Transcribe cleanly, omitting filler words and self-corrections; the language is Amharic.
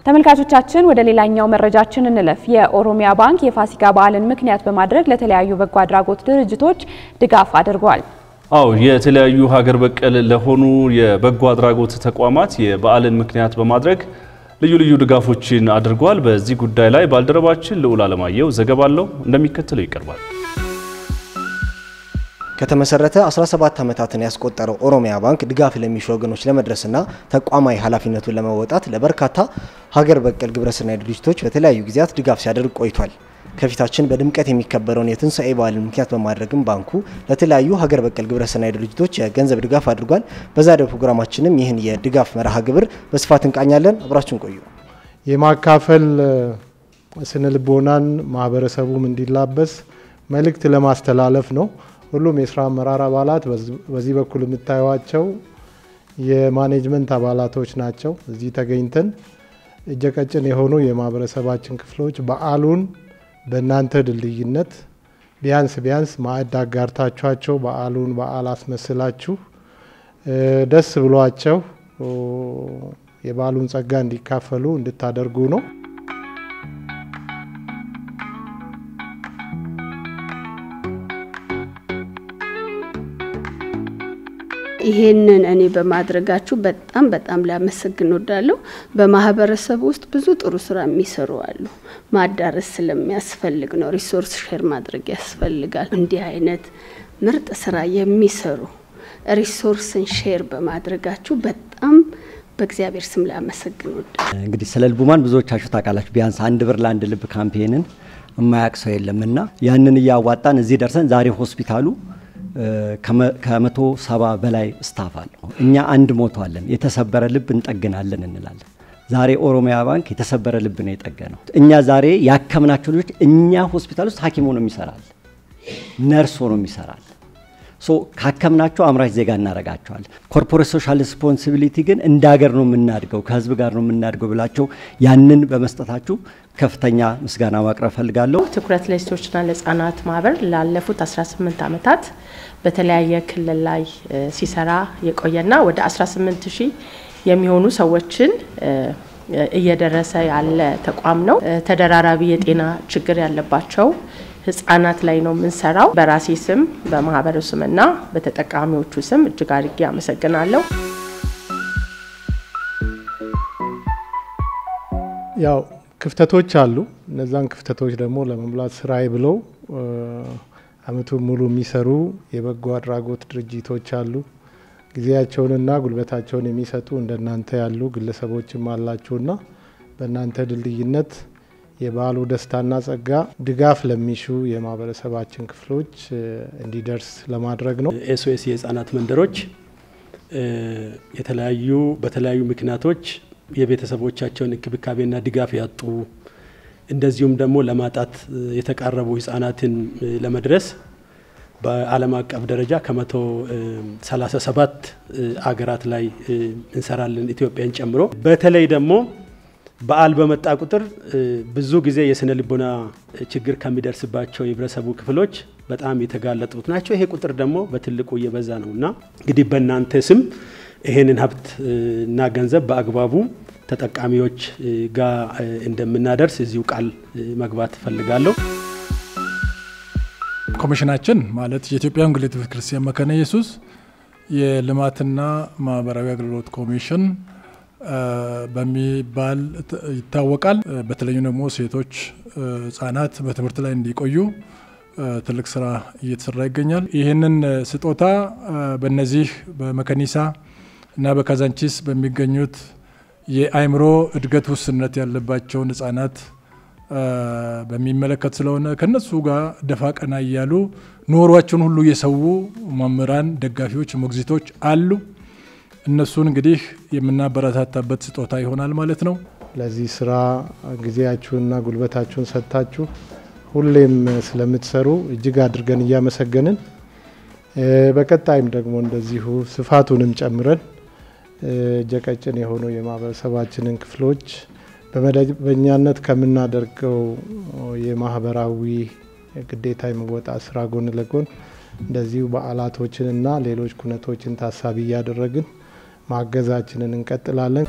ተመልካቾቻችን ወደ ሌላኛው መረጃችን እንለፍ። የኦሮሚያ ባንክ የፋሲካ በዓልን ምክንያት በማድረግ ለተለያዩ በጎ አድራጎት ድርጅቶች ድጋፍ አድርጓል። የተለያዩ ሀገር በቀል ለሆኑ የበጎ አድራጎት ተቋማት የበዓልን ምክንያት በማድረግ ልዩ ድጋፎችን አድርጓል። በዚህ ጉዳይ ላይ ባልደረባችን ልዑል አለማየሁ ዘገባ አለው፣ እንደሚከተለው ይቀርባል። ከተመሰረተ 17 ዓመታትን ያስቆጠረው ኦሮሚያ ባንክ ድጋፍ ለሚሹ ወገኖች ለመድረስና ተቋማዊ ኃላፊነቱን ለመወጣት ለበርካታ ሀገር በቀል ግብረሰናይ ድርጅቶች በተለያዩ ጊዜያት ድጋፍ ሲያደርግ ቆይቷል። ከፊታችን በድምቀት የሚከበረውን የትንሳኤ በዓልን ምክንያት በማድረግም ባንኩ ለተለያዩ ሀገር በቀል ግብረሰናይ ድርጅቶች የገንዘብ ድጋፍ አድርጓል። በዛሬው ፕሮግራማችንም ይህን የድጋፍ መርሃ ግብር በስፋት እንቃኛለን። አብራችሁን ቆዩ። የማካፈል ስነ ልቦናን ማህበረሰቡም እንዲላበስ መልእክት ለማስተላለፍ ነው። ሁሉም የስራ አመራር አባላት በዚህ በኩል የምታዩዋቸው የማኔጅመንት አባላቶች ናቸው። እዚህ ተገኝተን እጀቀጭን የሆኑ የማህበረሰባችን ክፍሎች በዓሉን በእናንተ ድልድይነት ቢያንስ ማዕድ አጋርታችኋቸው በዓሉን በዓል አስመስላችሁ ደስ ብሏቸው የበዓሉን ጸጋ እንዲካፈሉ እንድታደርጉ ነው። ይሄንን እኔ በማድረጋችሁ በጣም ላመሰግን ወዳለሁ። በማህበረሰብ ውስጥ ብዙ ጥሩ ስራ የሚሰሩ አሉ። ማዳረስ ስለሚያስፈልግ ነው። ሪሶርስ ሼር ማድረግ ያስፈልጋል። እንዲህ አይነት ምርጥ ስራ የሚሰሩ ሪሶርስን ሼር በማድረጋችሁ በጣም በእግዚአብሔር ስም ላመሰግን ወዳለሁ። እንግዲህ ስለ ልቡማን ብዙዎቻችሁ ታውቃላችሁ። ቢያንስ 1 ብር ለ1 ልብ ካምፔንን የማያውቅ ሰው የለምና ያንን ያዋጣን እዚህ ደርሰን ዛሬ ሆስፒታሉ ከ170 በላይ ስታፍ አለ። እኛ አንድ ሞቷለን፣ የተሰበረ ልብ እንጠግናለን እንላለን። ዛሬ ኦሮሚያ ባንክ የተሰበረ ልብ ነው የጠገነው። እኛ ዛሬ ያከምናቸው ልጆች እኛ ሆስፒታል ውስጥ ሐኪም ሆኖ የሚሰራል፣ ነርስ ሆኖ የሚሰራል። ካከምናቸው አምራች ዜጋ እናረጋቸዋለን። ኮርፖሬት ሶሻል ሪስፖንሲቢሊቲ ግን እንደ ሀገር ነው የምናድገው፣ ከህዝብ ጋር ነው የምናድገው ብላችሁ ያንን በመስጠታችሁ ከፍተኛ ምስጋና ማቅረብ ፈልጋለሁ። ትኩረት ለሴቶችና ለህፃናት ማህበር ላለፉት 18 ዓመታት በተለያየ ክልል ላይ ሲሰራ የቆየና ወደ 18000 የሚሆኑ ሰዎችን እየደረሰ ያለ ተቋም ነው። ተደራራቢ የጤና ችግር ያለባቸው ህፃናት ላይ ነው የምንሰራው። በራሴ ስም በማህበሩ ስምና በተጠቃሚዎቹ ስም እጅግ አድርጌ አመሰግናለሁ። ያው ክፍተቶች አሉ። እነዛን ክፍተቶች ደግሞ ለመሙላት ስራዬ ብለው አመቱን ሙሉ የሚሰሩ የበጎ አድራጎት ድርጅቶች አሉ። ጊዜያቸውንና ጉልበታቸውን የሚሰጡ እንደናንተ ያሉ ግለሰቦችም አላችሁና በእናንተ ድልድይነት የበዓሉ ደስታና ጸጋ ድጋፍ ለሚሹ የማህበረሰባችን ክፍሎች እንዲደርስ ለማድረግ ነው። ኤስኦኤስ የህፃናት መንደሮች በተለያዩ ምክንያቶች የቤተሰቦቻቸውን እንክብካቤና ድጋፍ ያጡ እንደዚሁም ደግሞ ለማጣት የተቃረቡ ህፃናትን ለመድረስ በዓለም አቀፍ ደረጃ ከ137 አገራት ላይ እንሰራለን ኢትዮጵያን ጨምሮ። በተለይ ደግሞ በዓል በመጣ ቁጥር ብዙ ጊዜ የስነ ልቦና ችግር ከሚደርስባቸው የህብረተሰቡ ክፍሎች በጣም የተጋለጡት ናቸው። ይሄ ቁጥር ደግሞ በትልቁ እየበዛ ነውና እንግዲህ በእናንተ ስም ይሄንን ሀብት እና ገንዘብ በአግባቡ ተጠቃሚዎች ጋር እንደምናደርስ እዚሁ ቃል መግባት ፈልጋለሁ። ኮሚሽናችን ማለት የኢትዮጵያ ወንጌላዊት ቤተክርስቲያን መካነ ኢየሱስ የልማትና ማህበራዊ አገልግሎት ኮሚሽን በሚባል ይታወቃል። በተለይ ደግሞ ሴቶች ህፃናት በትምህርት ላይ እንዲቆዩ ትልቅ ስራ እየተሰራ ይገኛል። ይህንን ስጦታ በእነዚህ በመካኒሳ እና በካዛንቺስ በሚገኙት የአይምሮ እድገት ውስንነት ያለባቸውን ህፃናት በሚመለከት ስለሆነ ከነሱ ጋር ደፋ ቀና እያሉ ኖሯቸውን ሁሉ የሰው መምህራን፣ ደጋፊዎች፣ ሞግዚቶች አሉ። እነሱን እንግዲህ የምናበረታታበት ስጦታ ይሆናል ማለት ነው። ለዚህ ስራ ጊዜያችሁንና ጉልበታችሁን ሰጥታችሁ ሁሌም ስለምትሰሩ እጅግ አድርገን እያመሰገንን በቀጣይም ደግሞ እንደዚሁ ስፋቱንም ጨምረን ጀቀጭን የሆኑ የማህበረሰባችንን ክፍሎች በመደበኛነት ከምናደርገው የማህበራዊ ግዴታ የመወጣት ስራ ጎን ለጎን እንደዚሁ በዓላቶችንና ሌሎች ኩነቶችን ታሳቢ ያደረግን ማገዛችንን እንቀጥላለን።